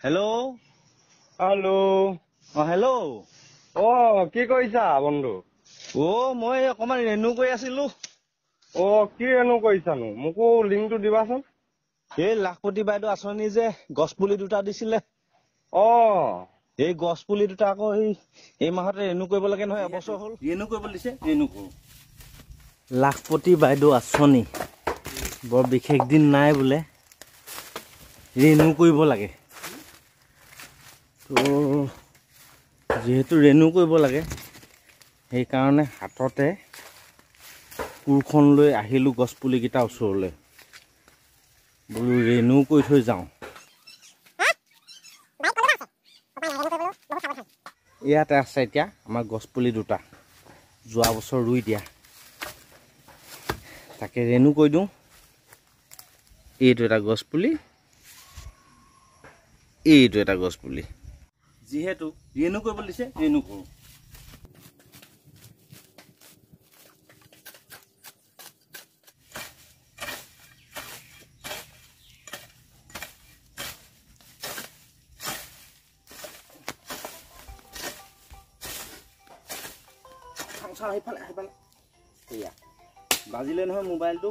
Hello'. Hello'. Hello'. কি কৰিছা বন্ধু? মই অকমান ৰেনু কৰি আছিলো। কি ৰেনু কৰিছানো? মোকো লিংকটো দিবাচোন। এই লাখপতি বাইদেউ আঁচনি যে গছ পুলি দুটা দিছিলে। এই গছ পুলি দুটা আকৌ এই মাহতে ৰেনু কৰিব লাগে নহয়, এবছৰ হ'ল। ৰেনু কৰিব দিছে, ৰেনু কৰো। লাখপতি বাইদেউ আঁচনি বৰ বিশেষ দিন নাই বোলে, ৰেনু কৰিব লাগে। যিহেতু ৰেনু কৰিব লাগে, সেইকাৰণে হাততে কোৰখন লৈ আহিলোঁ গছ পুলিকেইটাৰ ওচৰলৈ। বোলো ৰেনু কৰি থৈ যাওঁ। ইয়াতে আছে এতিয়া আমাৰ গছ পুলি দুটা, যোৱা বছৰ ৰুই দিয়া। তাকে ৰেনু কৰি দিওঁ। এইটো এটা গছ পুলি, এইটো এটা গছ পুলি। যিহেতু ৰেনু কৰিব দিছে, ৰেনু কৰোঁ। সেইফালে সেয়া বাজিলে নহয় মোবাইলটো।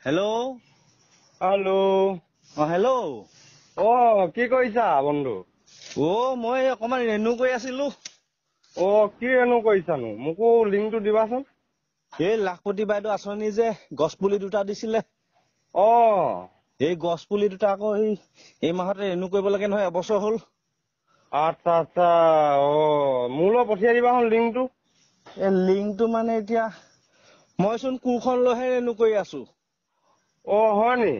হেল্ল'। হেল্ল'। হেল্ল'। কি কৰিছা বন্ধু? মই অকমান ৰেনু কৰি আছিলো। কি ৰেনু কৰিছানো? মোকো লিংকটো দিবাচোন। এই লাখপতি বাইদেউ আঁচনি যে গছ পুলি দুটা দিছিলে। এই গছ পুলি দুটা আকৌ এই মাহতে ৰেনু কৰিব লাগে নহয়, এবছৰ হ'ল। আচ্ছা। মোলৈ পঠিয়াই দিবাচোন লিংকটো। লিংকটো মানে এতিয়া মইচোন কোৰখন লৈহে ৰেনু কৰি আছো। হয় নি?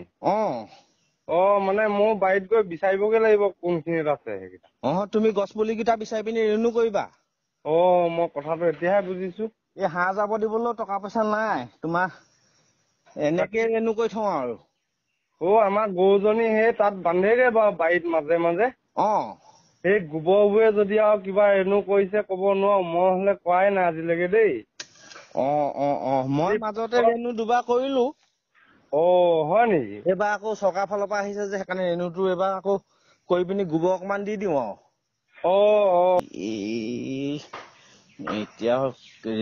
মানে মোৰ বাৰীত গৈ বিচাৰিবগে লাগিব কোনখিনিত আছে সেইকেইটা। তুমি গছ পুলি কেইটা বিচাৰি পিনি ৰেনু কৰিবা। মই কথাটো এতিয়াহে বুজিছো। এই হাঁহ যাব দিবলৈও টকা পইচা নাই তোমাৰ, এনেকে ৰেনু কৰি থওঁ আৰু। আমাৰ গৰুজনী সেই তাত বান্ধেগে বাৰু বাৰীত মাজে মাজে। সেই গোবৰবোৰে যদি আৰু কিবা ৰেনু কৰিছে ক'ব নোৱাৰো, মই হলে কৰাই নাই আজিলৈকে দেই। মই মাজতে ৰেনু দুবাৰ কৰিলো। হয় নেকি? এইবাৰ আকৌ চৰকাৰৰ ফালৰ পৰা আহিছে যে, সেইকাৰণে ৰেনুটো এইবাৰ আকৌ কৰি পিনি গোবৰ অকমান দি দিওঁ আৰু। এতিয়া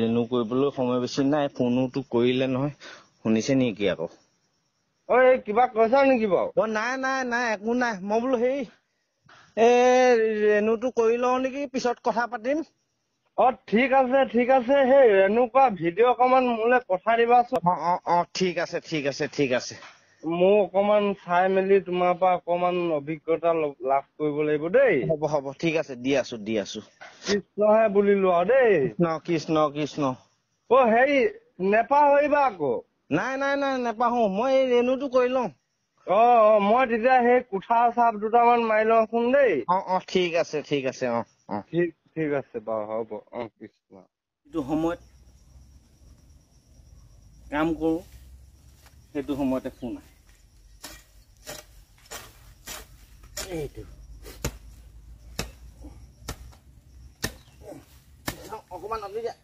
ৰেনু কৰিবলৈ সময় বেছি নাই, ফোনোতো কৰিলে নহয়। শুনিছে নেকি আকৌ? কিবা কৈছা নেকি বাৰু? নাই একো নাই। মই বোলো ৰেনুটো কৰি লওঁ নেকি, পিছত কথা পাতিম। ঠিক আছে। সেই ৰেনু কৰা ভিডিঅ' অকমান মোলৈ পঠাই দিবাচোন। ঠিক আছে। মোৰ অকমান চাই মেলি তোমাৰ পৰা অকমান অভিজ্ঞতা লাভ কৰিব লাগিব দেই। হ'ব ঠিক আছে, দি আছো। কৃষ্ণহে বুলিলো আৰু দেই। কৃষ্ণ। হেৰি নেপাহৰিবা আকৌ। নাই নেপাহো, মই এই ৰেনুটো কৰি লওঁ। মই তেতিয়া সেই কুঠাৰ চাপ দুটামান মাৰি লওঁচোন দেই। ঠিক আছে। ঠিক আছে বাৰু, হ'ব। কৃষ্ণ। যিটো সময়ত কাম কৰো, সেইটো সময়তে ফোন আহে। এইটো অকমান অলি দিয়া।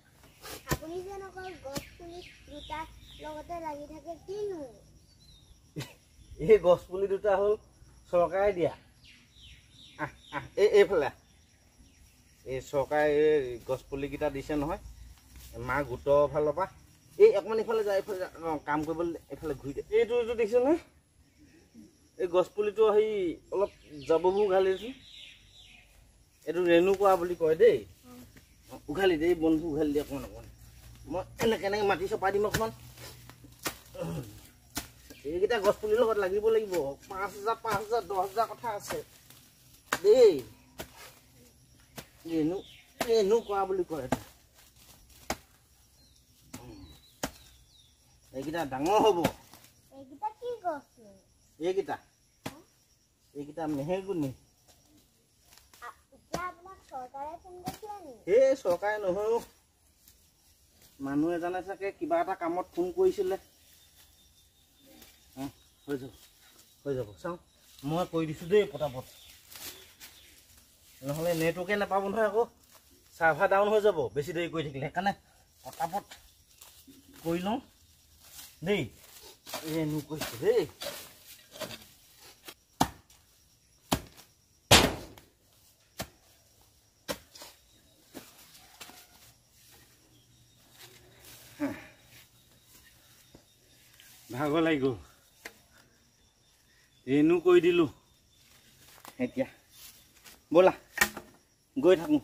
আপুনি যে নকয় গছ পুলি দুটা লগতে লাগি থাকে কিনো? এই গছ পুলি দুটা হ'ল চৰকাৰে দিয়া। এইফালে এই চৰকাৰে এই গছ পুলি কেইটা দিছে নহয়, মা গোটৰ ফালৰ পৰা। অকমান এইফালে যা, কাম কৰিবলৈ এইফালে ঘূৰি দিয়ে। এইটো দেখিছে নহয়, এই গছ পুলিটো অলপ জাবৰবোৰ উঘালি দিছো। এইটো ৰেনু কৰা বুলি কয় দেই। উঘালি দে বন্ধু, উঘালি দিয়ে অকমান। মই এনেকে মাটি চপাই দিম অকমান। এইকেইটা গছ পুলিৰ লগত লাগিব 5,000 10,000 কথা আছে দেই। ৰেনু কৰা বুলি কয়। এইকেইটা ডাঙৰ হব। এইকেইটা কি গছ? এইকেইটা মেহগুনি। চৰকাৰে ফোন কৰিছিলে নি? চৰকাৰে নহয়, মানুহ এজনে চাগে কিবা এটা কামত ফোন কৰিছিলে। হৈ যাব চাওঁ, মই কৈ দিছো দেই পটাপট, নহলে নেটৱৰ্কে নাপাব নহয়, আকৌ চাৰ্ভাৰ ডাউন হৈ যাব বেছি দেৰি কৰি থাকিলে। সেইকাৰণে পটাপট কৰি লওঁ। দেই ৰেণু কৈছে দেই ভাগৰ লাগি গ'ল ৰেণু কৈ দিলোঁ এতিয়া ব'লা গৈ থাকোঁ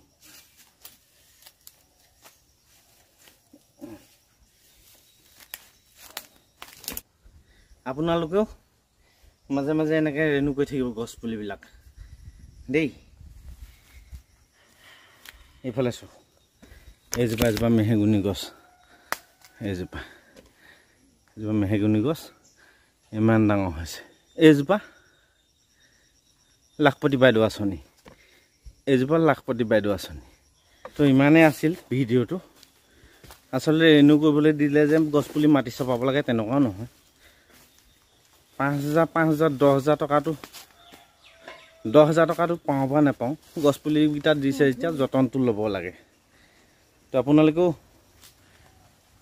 আপোনালোকেও মাজে মাজে এনেকৈ ৰেণু কৰি থাকিব গছ পুলিবিলাক দেই এইফালে চাওক এইজোপা এজোপা মেহেগুনি গছ এইজোপা মেহেগুনি গছ ইমান ডাঙৰ হৈছে এইজোপা লাখপতি বাইদেউ আঁচনি এইজোপা লাখপতি বাইদেউ আঁচনি তো ইমানেই আছিল ভিডিঅ'টো আচলতে ৰেণু কৰিবলৈ দিলে যে গছপুলি মাটি চপাব লাগে তেনেকুৱাও নহয় 5,000 10,000 টকাটো 10,000 টকাটো পাওঁ বা নাপাওঁ গছপুলিকেইটা দিছে যেতিয়া যতনটো ল'ব লাগে তো আপোনালোকেও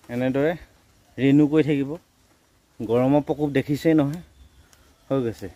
এনেদৰে ৰেণু কৰি থাকিব গৰমৰ প্ৰকোপ দেখিছেই নহয় হৈ গৈছে